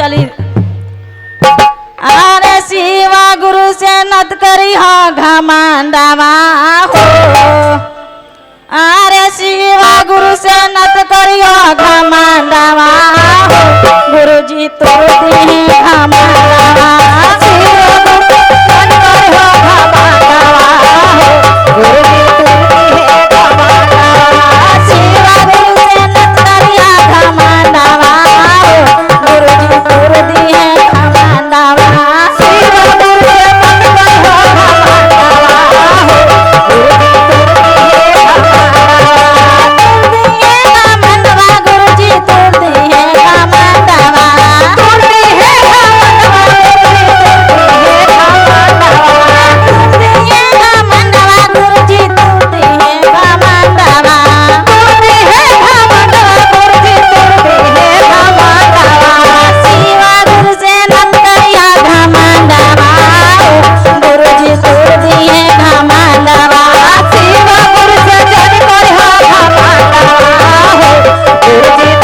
चली। अरे शिवा गुरु से नत करी हो घमंडवा हो। अरे शिवा गुरु से नत करी हो घमंडवा हो। गुरु जी तो दी घमंडवा शिवा गुरु से नत करी हो घमंडवा हो। गुरु जी तो दी घमंडवा शिवा गुरु से नत करी हो घमंडवा हो। गुरु जी तो दी घमंडवा शिवा गुरु से नत करी हो घमंडवा हो। गुरु जी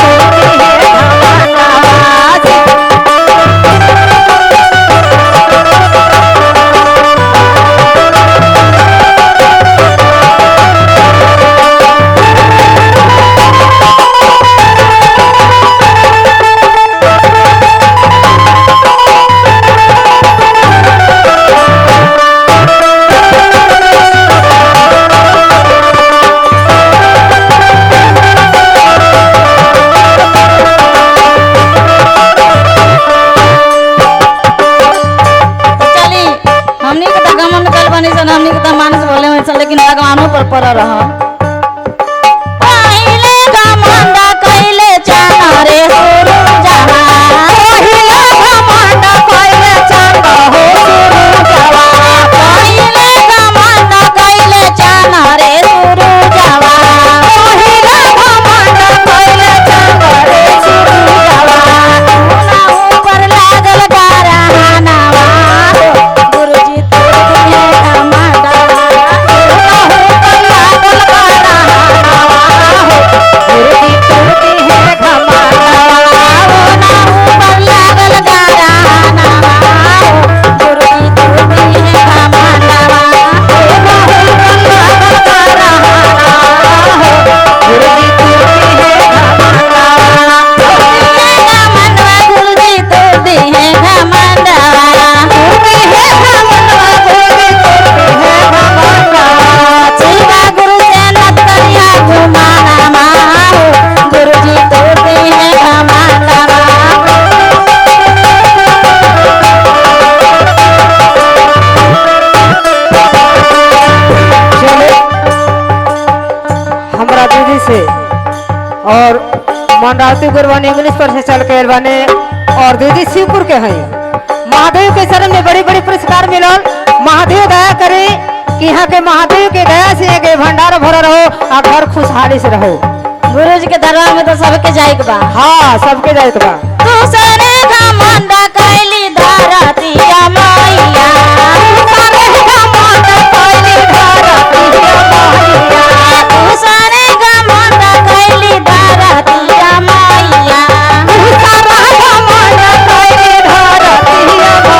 लेकिन भगवानों पर पड़ रहा। पहिले घमंड कइले चना रे सुरु जवा। पहिले घमंड कइले चना हो सुरु जवा। पहिले घमंड कइले चना रे सुरु जवा। पहिले घमंड कइले चना रे सुरु जवा। उना ऊपर लागल कारहानवा हो। गुरुजी तो दिए घमंडवा। और मंडावती गुरबानी इंग्लिश पर से चल के बने और दीदी शिवपुर के हैं। महादेव के शरण में बड़ी बड़ी पुरस्कार मिलल। महादेव दया करे कि यहाँ के महादेव के दया से एक भंडार भरा रहो और घर खुशहाली से रहो। गुरु जी के दरबार में तो सबके जाए बा। हाँ सबके जाए बा। दूसरे घमंड कइली धरती मैया। दूसरे घमंड कइली धरती मैया। दूसरे घमंड कइली धरती मैया। दूसरा घमंड कइली धरती मैया।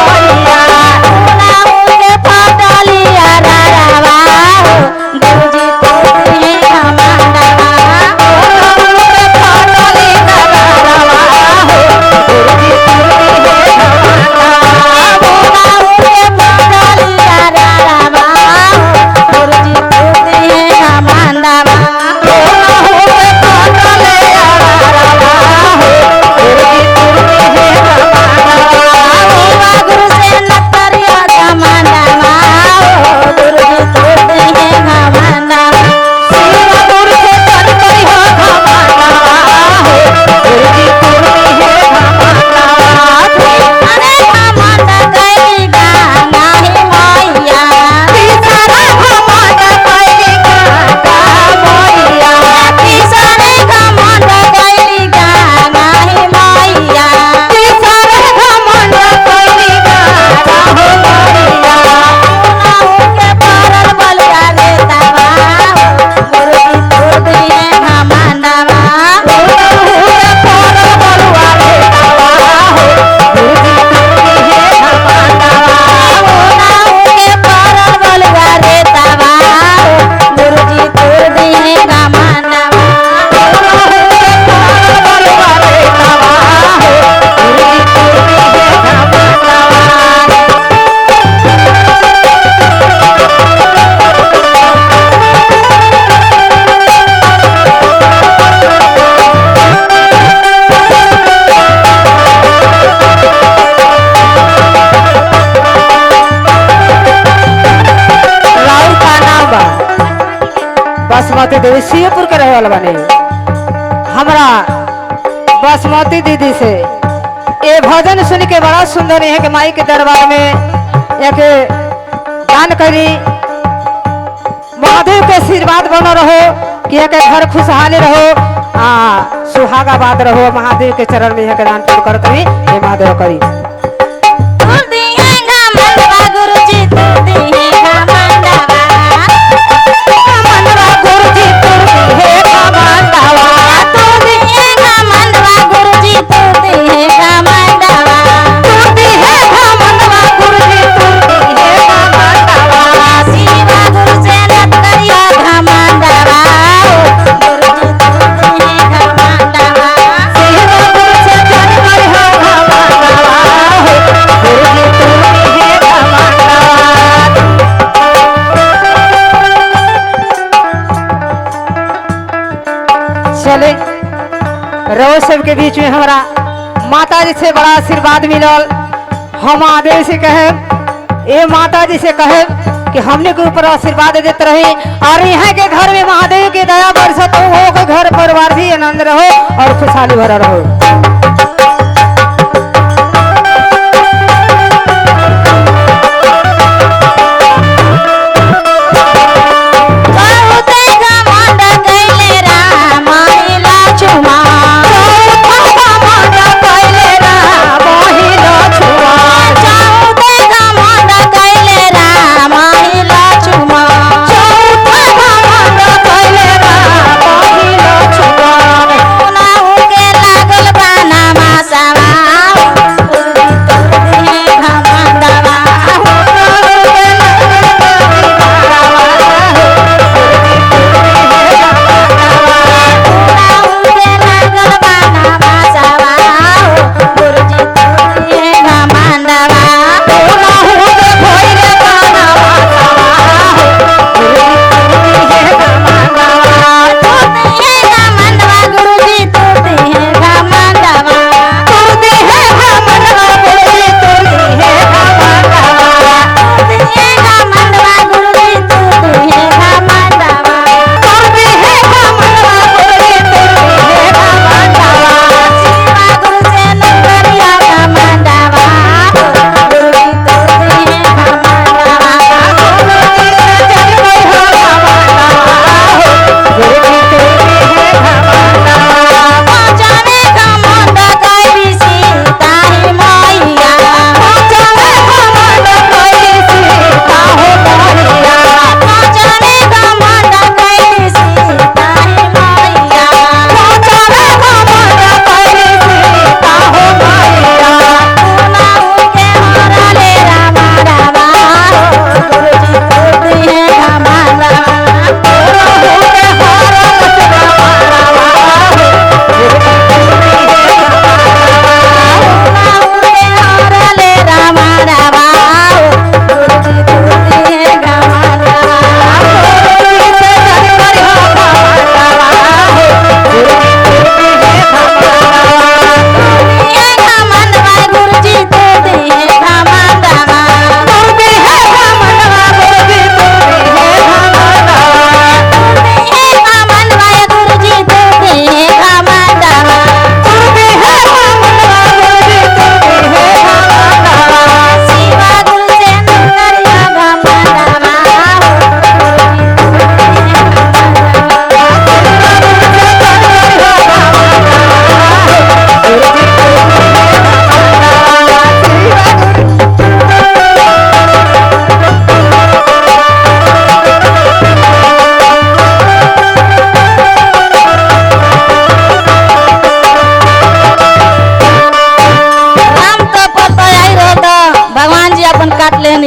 उना उनके फटली अररवा हो। गुरु जी तो दिए घमंडवा। उना उनके फटली अररवा हो। गुरु जी बासमती देवी शिवपुर के रहे वाला बने। हमरा बासमती दीदी से ये भजन सुन के बड़ा सुंदर है कि माई के दरबार में एक दान करी। महादेव के आशीर्वाद बनो रहो कि एक घर खुशहाली रहो, सुहागाबाद रहो। महादेव के चरण में एक दान पुण्य कर करी हे महादेव करी। गुरुजी तू दी चले रहो सबके बीच में हमारा माता जी से बड़ा आशीर्वाद मिलल। हम महादेव से कहे, ये माता जी से कहे कि हमने के ऊपर आशीर्वाद देते रहे और यहाँ के घर में महादेव की दया बरसत हो के घर परिवार भी आनंद रहो और खुशहाली भरा रहो।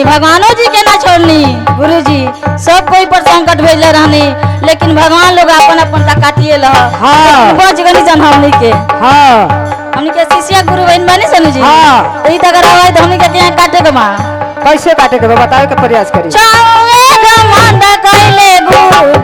भगवानो जी के ना छोड़नी गुरु जी सब कोई पर संकट भेजले रहनी लेकिन भगवान लोग अपन अपन तक काटिए लह। हाँ बच गनी जन हमनी के। हाँ हमनी के शिष्या गुरु बहन बनी सनु जी। हाँ तो ई तक रवाई तो हमनी के ત્યાં काटे के मां कैसे काटे के बतावे के प्रयास करी। चावे गमंड कइले गुरु